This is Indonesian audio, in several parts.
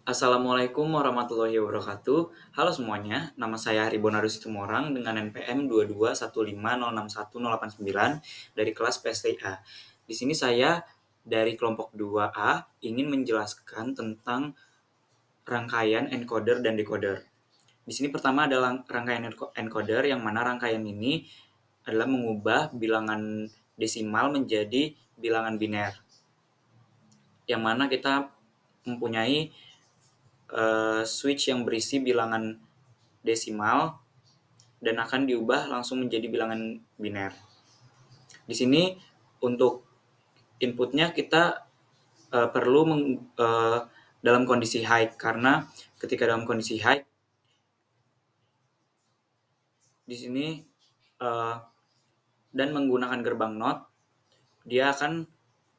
Assalamualaikum warahmatullahi wabarakatuh. Halo semuanya, nama saya Haribonarus Tumorang dengan NPM 2215061089 dari kelas PSTIA. Di sini saya dari kelompok 2A ingin menjelaskan tentang rangkaian encoder dan decoder. Di sini pertama adalah rangkaian encoder yang mana rangkaian ini adalah mengubah bilangan desimal menjadi bilangan biner. Yang mana kita mempunyai switch yang berisi bilangan desimal dan akan diubah langsung menjadi bilangan biner. Di sini untuk inputnya kita perlu dalam kondisi high, karena ketika dalam kondisi high di sini dan menggunakan gerbang NOT, dia akan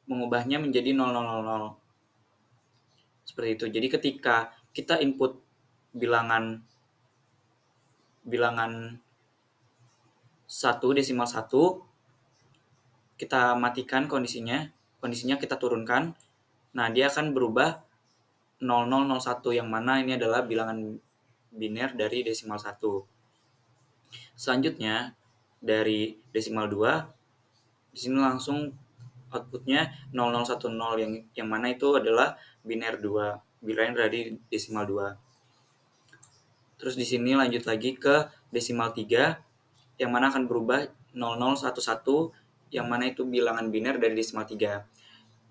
mengubahnya menjadi 0000. Seperti itu. Jadi ketika kita input bilangan 1 desimal 1, kita matikan kondisinya kita turunkan. Nah, dia akan berubah 0001 yang mana ini adalah bilangan biner dari desimal 1. Selanjutnya dari desimal 2 di sini langsung outputnya 0010 yang mana itu adalah biner 2, bilangan dari desimal 2. Terus di sini lanjut lagi ke desimal 3 yang mana akan berubah 0011 yang mana itu bilangan biner dari desimal 3.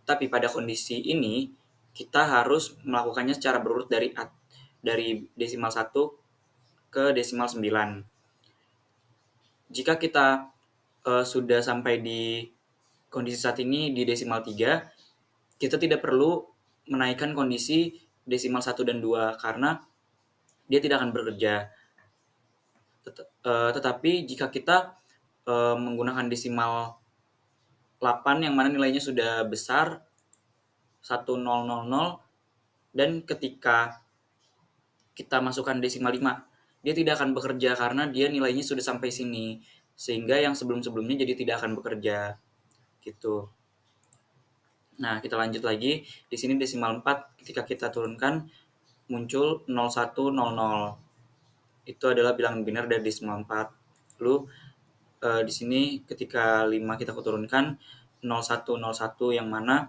Tapi pada kondisi ini kita harus melakukannya secara berurut dari desimal 1 ke desimal 9. Jika kita sudah sampai di kondisi saat ini di desimal 3, kita tidak perlu menaikkan kondisi desimal 1 dan 2 karena dia tidak akan bekerja. Tetapi jika kita menggunakan desimal 8 yang mana nilainya sudah besar 1000 dan ketika kita masukkan desimal 5, dia tidak akan bekerja karena dia nilainya sudah sampai sini, sehingga yang sebelum-sebelumnya jadi tidak akan bekerja gitu. Nah, kita lanjut lagi. Di sini desimal 4 ketika kita turunkan muncul 0100. Itu adalah bilangan biner dari desimal 4. Lalu di sini ketika 5 kita turunkan 0101 yang mana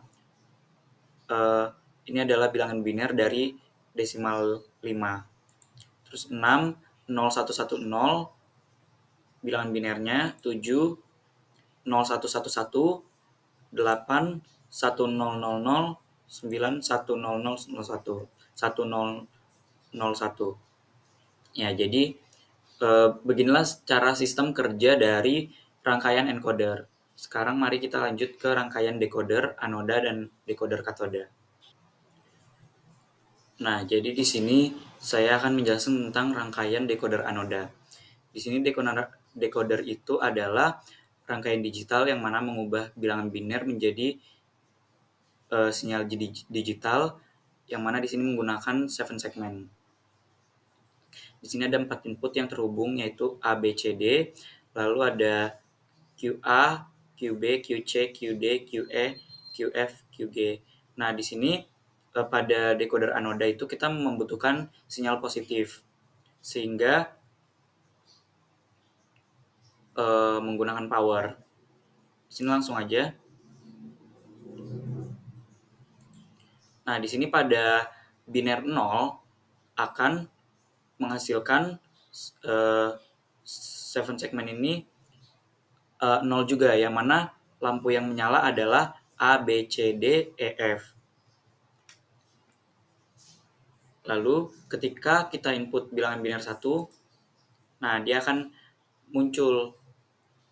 ini adalah bilangan biner dari desimal 5. Terus 6, 0110, bilangan binernya 7, 0111, 8, 1000, 9, 1001, 1001. Ya, jadi beginilah cara sistem kerja dari rangkaian encoder. Sekarang mari kita lanjut ke rangkaian decoder anoda dan decoder katoda. Nah, jadi di sini saya akan menjelaskan tentang rangkaian decoder anoda. Di sini decoder itu adalah rangkaian digital yang mana mengubah bilangan biner menjadi sinyal digital yang mana di sini menggunakan 7 segmen. Di sini ada 4 input yang terhubung yaitu A, B, C, D, lalu ada QA, QB, QC, QD, QE, QF, QG. Nah, di sini pada decoder anoda itu kita membutuhkan sinyal positif sehingga menggunakan power. Di sini langsung aja. Nah, di sini pada biner 0 akan menghasilkan 7 segmen ini 0 juga, yang mana lampu yang menyala adalah A, B, C, D, E, F. Lalu ketika kita input bilangan biner 1, nah dia akan muncul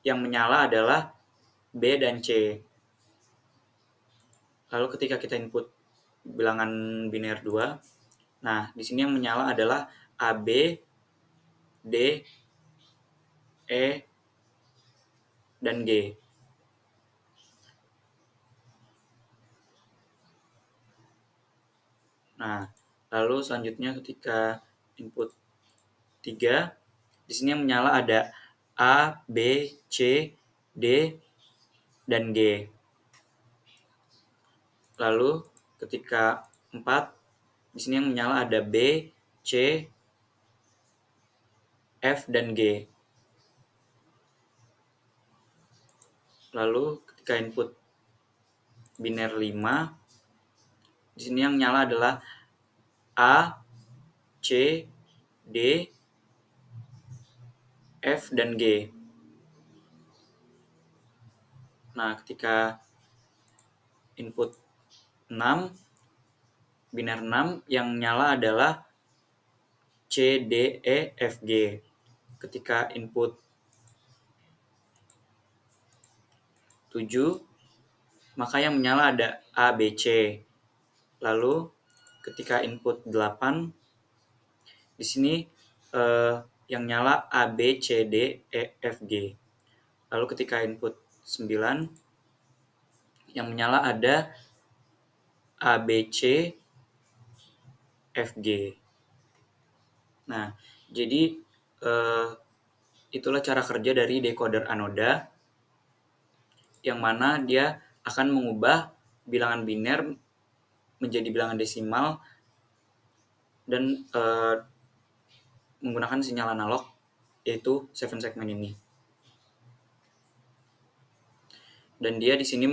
yang menyala adalah B dan C. Lalu ketika kita input bilangan biner 2, nah di sini yang menyala adalah A, B, D, E, dan G. Nah, lalu selanjutnya ketika input 3, di sini yang menyala ada A, B, C, D, dan G. Lalu ketika 4, Di sini yang menyala ada B, C, F, dan G. Lalu ketika input biner 5, di sini yang nyala adalah A, C, D, F, dan G. Nah, ketika input 6, biner 6, yang nyala adalah C, D, E, F, G. Ketika input 7, maka yang menyala ada A, B, C. Lalu ketika input 8, di sini yang nyala A, B, C, D, E, F, G. Lalu ketika input 9, yang menyala ada A, B, C, F, G. Nah, jadi itulah cara kerja dari decoder anoda, yang mana dia akan mengubah bilangan biner menjadi bilangan desimal dan menggunakan sinyal analog, yaitu 7 segmen ini. Dan dia di sini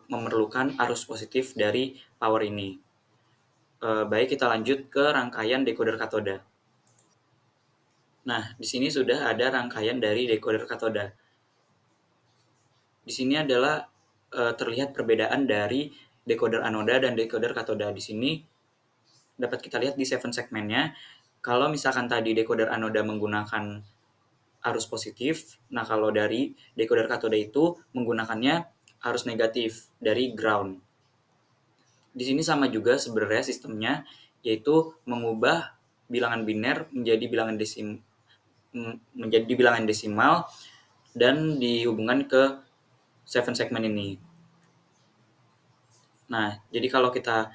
memerlukan arus positif dari power ini. Baik, kita lanjut ke rangkaian decoder katoda. Nah, di sini sudah ada rangkaian dari decoder katoda. Di sini adalah terlihat perbedaan dari decoder anoda dan decoder katoda. Di sini dapat kita lihat di 7 segmennya. Kalau misalkan tadi decoder anoda menggunakan arus positif, nah kalau dari decoder katoda itu menggunakannya arus negatif dari ground. Di sini sama juga sebenarnya sistemnya, yaitu mengubah bilangan biner menjadi bilangan desimal dan dihubungkan ke 7 segmen ini. Nah, jadi kalau kita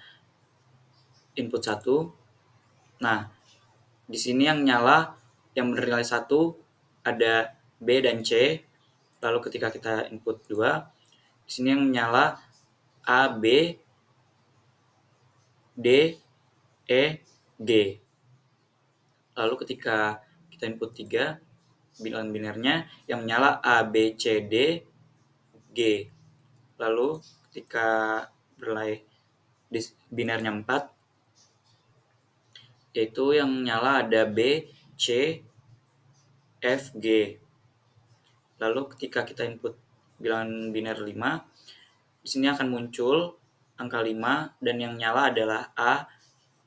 input 1, nah di sini yang nyala yang bernilai 1 ada B dan C. Lalu ketika kita input 2, di sini yang menyala A, B, D, E, G. Lalu ketika kita input 3, bilangan binernya yang menyala A, B, C, D, G. Lalu ketika bernilai binernya 4, yaitu yang menyala ada B, C, F, G. Lalu ketika kita input bilangan biner 5, di sini akan muncul angka 5 dan yang nyala adalah A,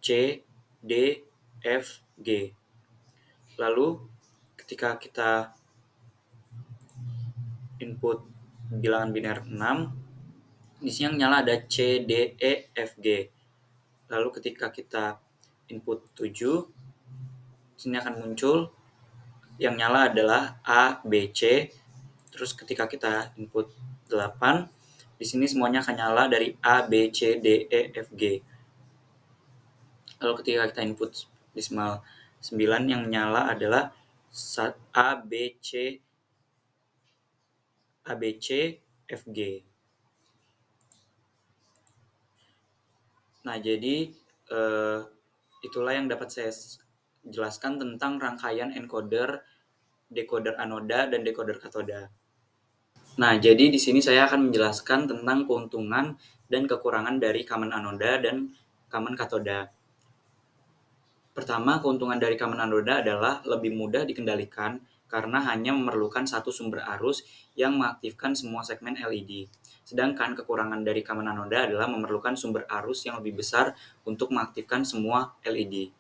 C, D, F, G. Lalu ketika kita input bilangan biner 6, di sini yang nyala ada C, D, E, F, G. Lalu ketika kita input 7, di sini akan muncul yang nyala adalah A, B, C. Terus ketika kita input 8, di sini semuanya akan nyala dari A, B, C, D, E, F, G. Lalu ketika kita input desimal 9, yang menyala adalah A, B, C, F, G. Nah, jadi itulah yang dapat saya jelaskan tentang rangkaian encoder, decoder anoda, dan decoder katoda. Nah, jadi di sini saya akan menjelaskan tentang keuntungan dan kekurangan dari common anoda dan common katoda. Pertama, keuntungan dari common anoda adalah lebih mudah dikendalikan karena hanya memerlukan satu sumber arus yang mengaktifkan semua segmen LED. Sedangkan kekurangan dari common anoda adalah memerlukan sumber arus yang lebih besar untuk mengaktifkan semua LED.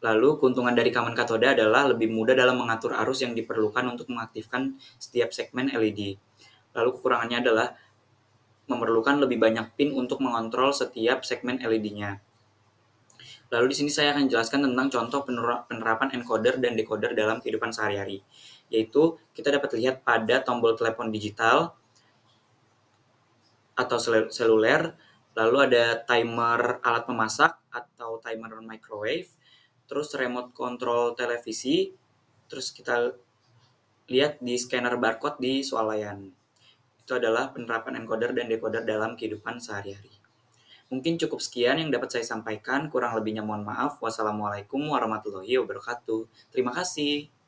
Lalu, keuntungan dari common katoda adalah lebih mudah dalam mengatur arus yang diperlukan untuk mengaktifkan setiap segmen LED. Lalu, kekurangannya adalah memerlukan lebih banyak pin untuk mengontrol setiap segmen LED-nya. Lalu di sini saya akan jelaskan tentang contoh penerapan encoder dan decoder dalam kehidupan sehari-hari. Yaitu kita dapat lihat pada tombol telepon digital atau seluler, lalu ada timer alat memasak atau timer microwave, terus remote control televisi, terus kita lihat di scanner barcode di swalayan. Itu adalah penerapan encoder dan decoder dalam kehidupan sehari-hari. Mungkin cukup sekian yang dapat saya sampaikan, kurang lebihnya mohon maaf. Wassalamualaikum warahmatullahi wabarakatuh. Terima kasih.